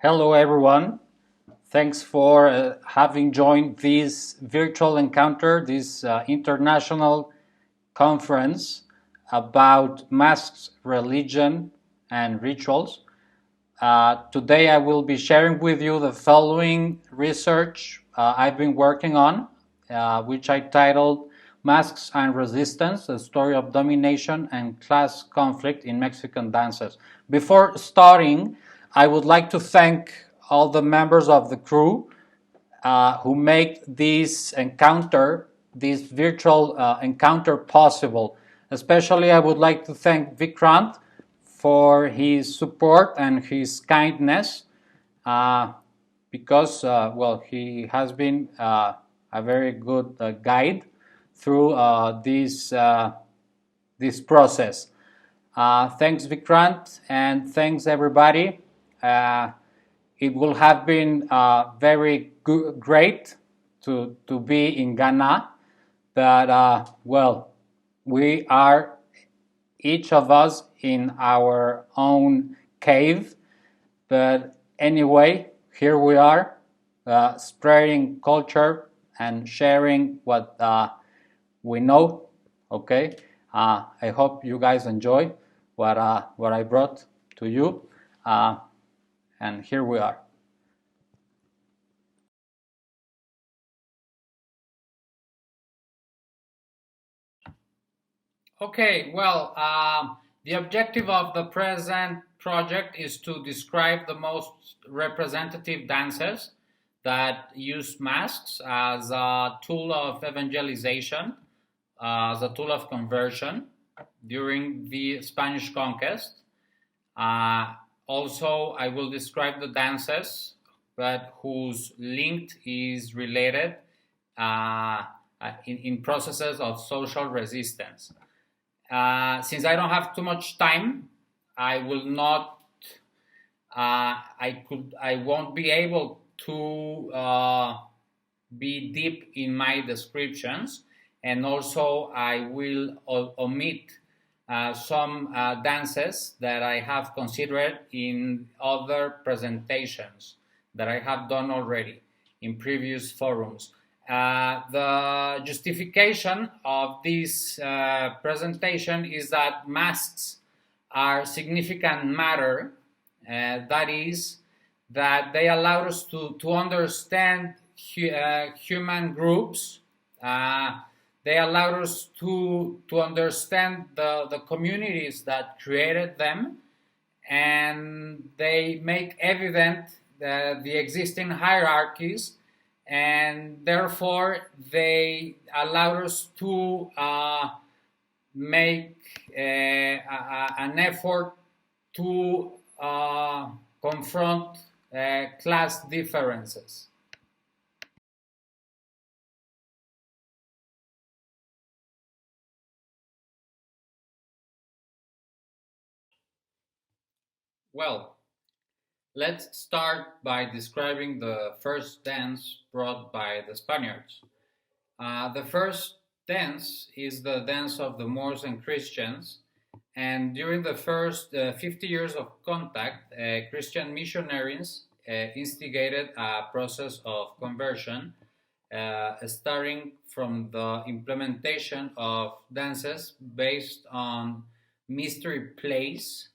Hello everyone. Thanks for having joined this virtual encounter, this international conference about masks, religion, and rituals. Today I will be sharing with you the following research I've been working on, which I titled Masks and Resistance, the Story of Domination and Class Conflict in Mexican Dances. Before starting, I would like to thank all the members of the crew who make this encounter, this virtual encounter possible. Especially I would like to thank Vikrant for his support and his kindness because, well, he has been a very good guide through this process. Thanks, Vikrant, and thanks, everybody. It will have been very great to be in Gannat, but, well, we are each of us in our own cave. But anyway, here we are, spreading culture and sharing what we know. Okay, I hope you guys enjoy what I brought to you, and here we are. Okay, well, the objective of the present project is to describe the most representative dances that use masks as a tool of evangelization, as a tool of conversion during the Spanish Conquest. Also, I will describe the dances, but whose link is related in processes of social resistance. Since I don't have too much time, I will not. I won't be able to be deep in my descriptions, and also I will omit some dances that I have considered in other presentations that I have done already in previous forums. The justification of this presentation is that masks are significant matter. That is, that they allow us to understand human groups. They allow us to understand the communities that created them, and they make evident the existing hierarchies, and therefore they allow us to make an effort to confront class differences. Well, let's start by describing the first dance brought by the Spaniards. The first dance is the dance of the Moors and Christians, and during the first 50 years of contact, Christian missionaries instigated a process of conversion, starting from the implementation of dances based on mystery plays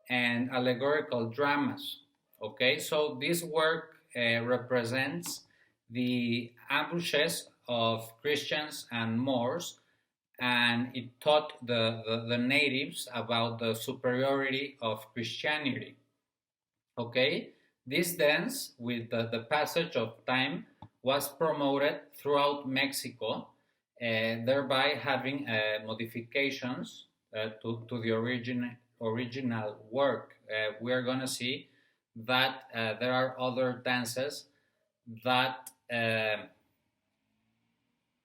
and allegorical dramas. Okay, so this work represents the ambushes of Christians and Moors, and it taught the natives about the superiority of Christianity. Okay, this dance, with the passage of time, was promoted throughout Mexico, thereby having modifications to the original work. We are going to see that there are other dances that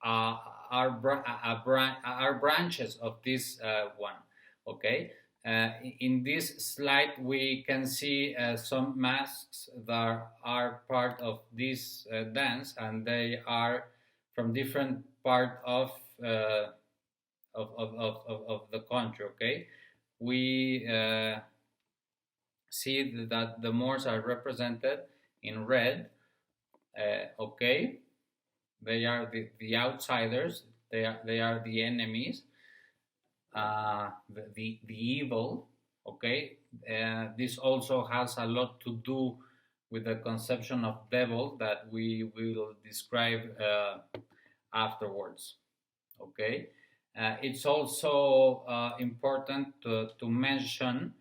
are branches of this one. Okay, in this slide we can see some masks that are part of this dance, and they are from different part of the country. Okay, we see that the Moors are represented in red. Okay, they are the outsiders. They are the enemies. The evil. Okay, this also has a lot to do with the conception of devil that we will describe afterwards. Okay, it's also important to mention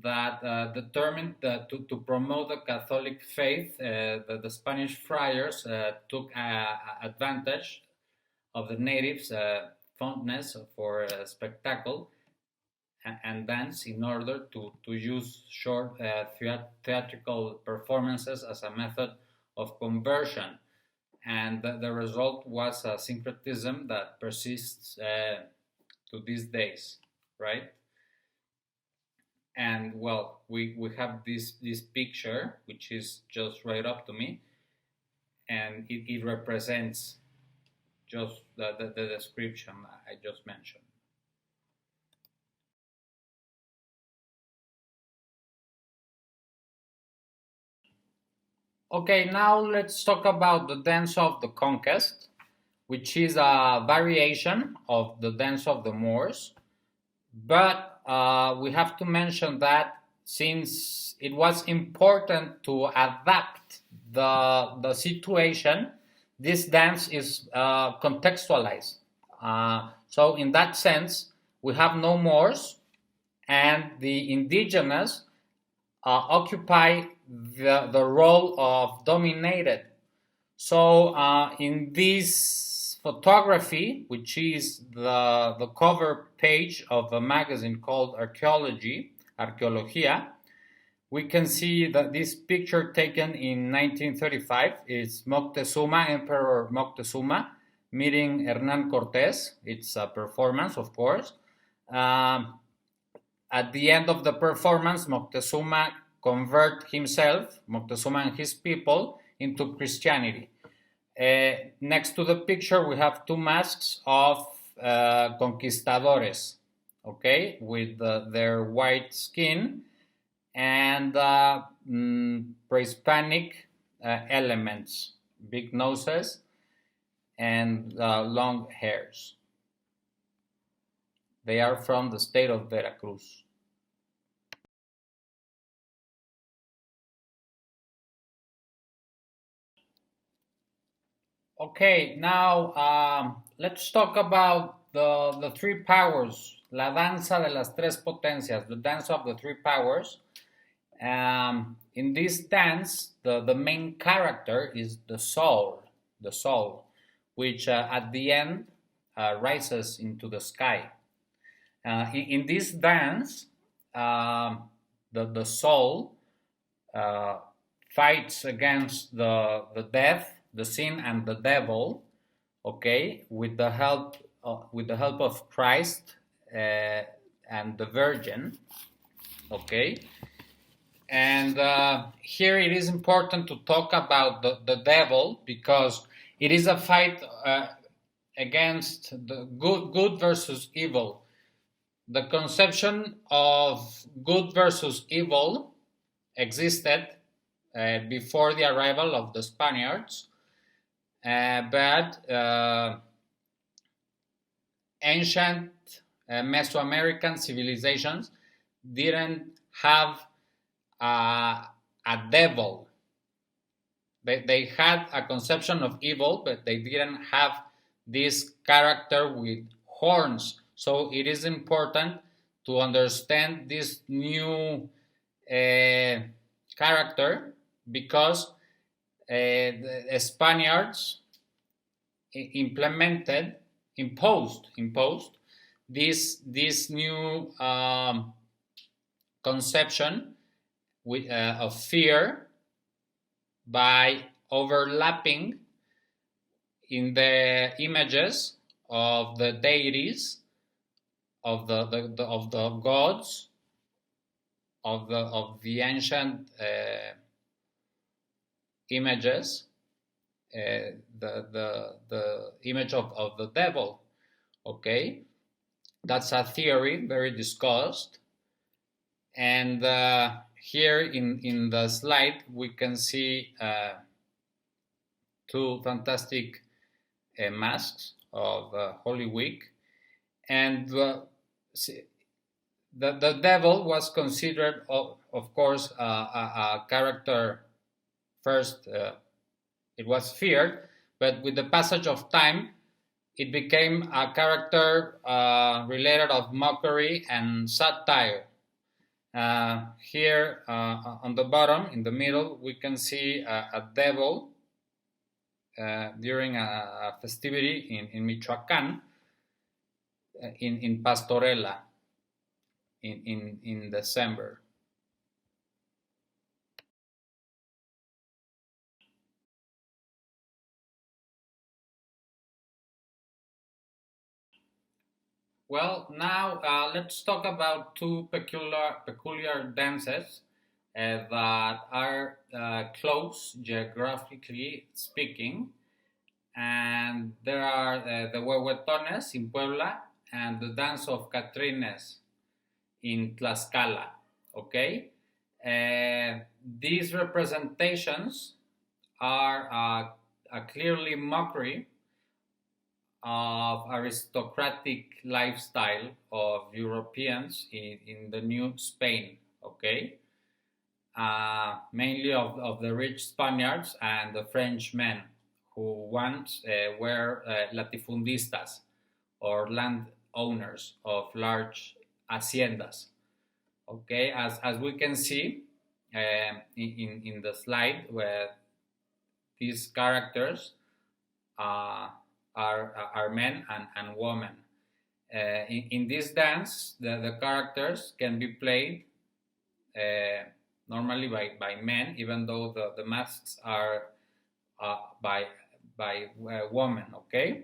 that determined to promote the Catholic faith, the Spanish friars took advantage of the natives' fondness for spectacle and dance in order to use short theatrical performances as a method of conversion. And the result was a syncretism that persists to these days, right? And well, we have this picture, which is just right up to me, and it represents just the description I just mentioned. Okay, now let's talk about the dance of the conquest, which is a variation of the dance of the Moors. But we have to mention that since it was important to adapt the situation, this dance is contextualized. So in that sense, we have no Moors, and the indigenous occupy the role of dominated. So in this photography, which is the cover page of a magazine called Arqueología, we can see that this picture taken in 1935 is Moctezuma, Emperor Moctezuma, meeting Hernán Cortés. It's a performance, of course. At the end of the performance, Moctezuma Moctezuma and his people, into Christianity. Next to the picture, we have two masks of conquistadores, okay, with their white skin and pre-Hispanic elements, big noses and long hairs. They are from the state of Veracruz. Okay, now let's talk about the three powers, la danza de las tres potencias, the dance of the three powers. In this dance, the main character is the soul, which at the end rises into the sky. In this dance, the soul fights against the death, the sin, and the devil, okay, with the help of Christ and the Virgin, okay. And here it is important to talk about the devil, because it is a fight against the good versus evil. The conception of good versus evil existed before the arrival of the Spaniards, but ancient Mesoamerican civilizations didn't have a devil. They had a conception of evil, but they didn't have this character with horns. So it is important to understand this new character, because the Spaniards imposed this new conception of fear by overlapping in the images of the deities, of the gods, of the ancient images, the image of the devil. Okay, that's a theory very discussed, and here in the slide we can see two fantastic masks of Holy Week, and the devil was considered, of course, a character first. It was feared, but with the passage of time, it became a character related of mockery and satire. Here on the bottom, in the middle, we can see a devil during a festivity in Michoacán, in Pastorela, in December. Well, now let's talk about two peculiar dances that are close geographically speaking, and there are the Huehuetones in Puebla and the dance of Katrinas in Plascala. Okay, these representations are a clearly mockery of aristocratic lifestyle of Europeans in the New Spain, okay? Mainly of the rich Spaniards and the Frenchmen who once were latifundistas, or land owners of large haciendas. Okay, as we can see in the slide, where these characters are men and women. In this dance, the characters can be played normally by men, even though the masks are by women. Okay.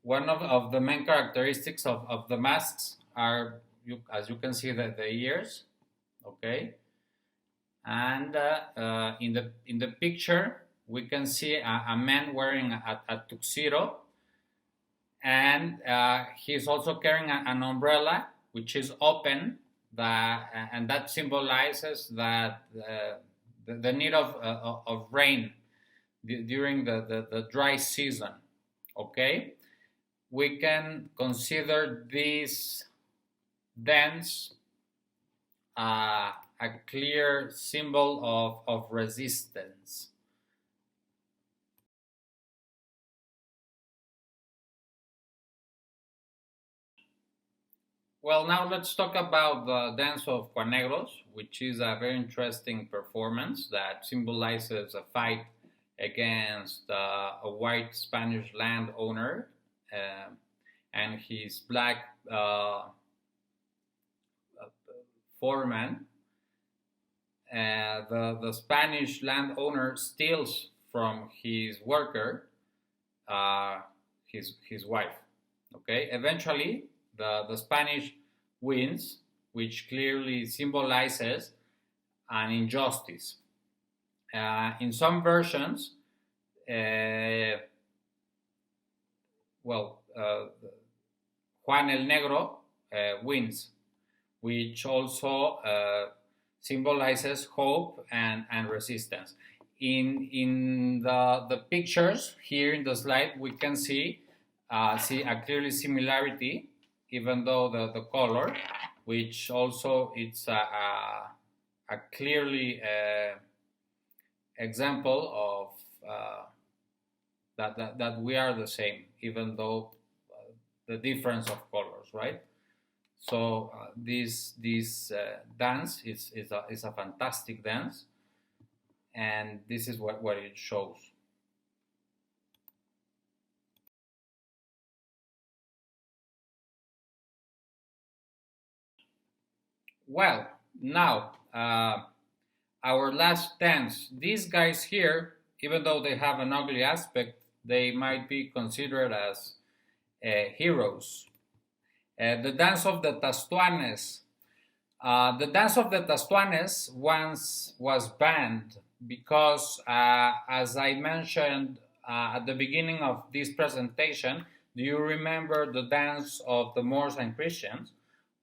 One of the main characteristics of the masks are, as you can see, the ears. Okay. And in the picture, we can see a man wearing a tuxedo, and he's also carrying an umbrella which is open, and that symbolizes that the need of rain during the dry season. Okay, we can consider this dance a clear symbol of resistance. Well, now let's talk about the dance of Carnegos, which is a very interesting performance that symbolizes a fight against a white Spanish landowner and his black foreman. The Spanish landowner steals from his worker his wife. Okay, eventually the Spanish wins, which clearly symbolizes an injustice. In some versions, Juan el Negro wins, which also symbolizes hope and resistance. In the pictures here in the slide, we can see a clearly similarity, even though the color, which also it's a clearly example of that we are the same, even though the difference of colors, right? So this dance is a fantastic dance, and this is what it shows. Well, now our last dance. These guys here, even though they have an ugly aspect, they might be considered as heroes. The dance of the Tastuanes. The dance of the Tastuanes once was banned because, as I mentioned at the beginning of this presentation, do you remember the dance of the Moors and Christians?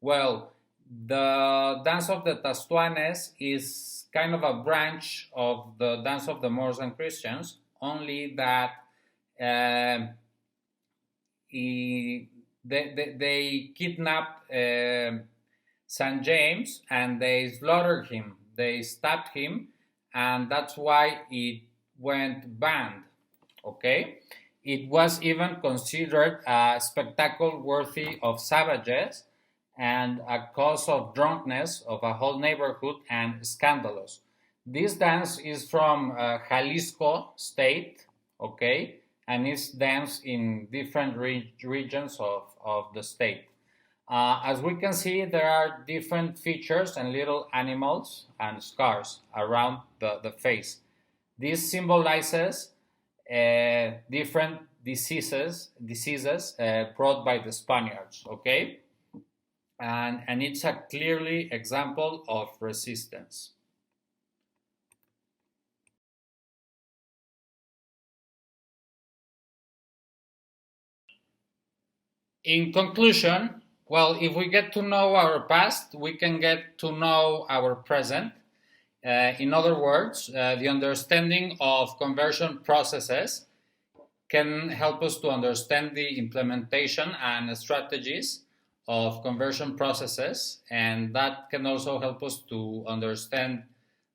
Well, The dance of the Tastuanes is kind of a branch of the dance of the Moors and Christians, only that they kidnapped St. James and they slaughtered him. They stabbed him, and that's why it went banned. Okay? It was even considered a spectacle worthy of savages and a cause of drunkenness of a whole neighborhood and scandalous. This dance is from Jalisco state, okay, and it's danced in different regions of the state. As we can see, there are different features and little animals and scars around the face. This symbolizes different diseases brought by the Spaniards, okay? And it's a clearly example of resistance. In conclusion, well, if we get to know our past, we can get to know our present. In other words, the understanding of conversion processes can help us to understand the implementation and strategies of conversion processes, and that can also help us to understand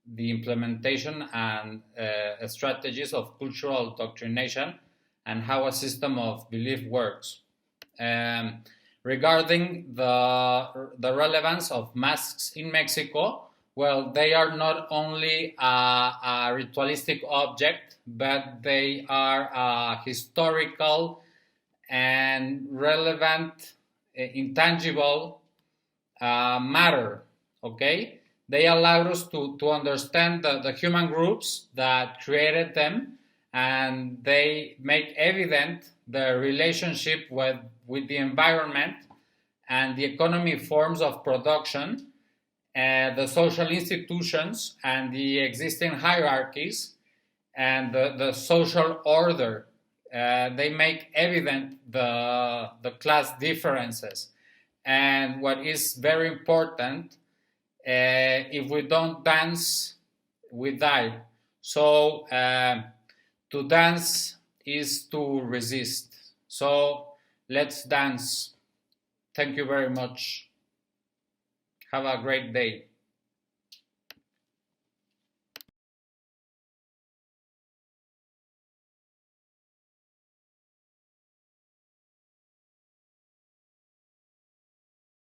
the implementation and strategies of cultural doctrination and how a system of belief works. Regarding the relevance of masks in Mexico, well, they are not only a ritualistic object, but they are a historical and relevant, intangible matter, okay? They allow us to understand the human groups that created them, and they make evident the relationship with the environment and the economic forms of production, the social institutions and the existing hierarchies, and the social order. They make evident the class differences. And what is very important, if we don't dance, we die. So to dance is to resist. So let's dance. Thank you very much. Have a great day.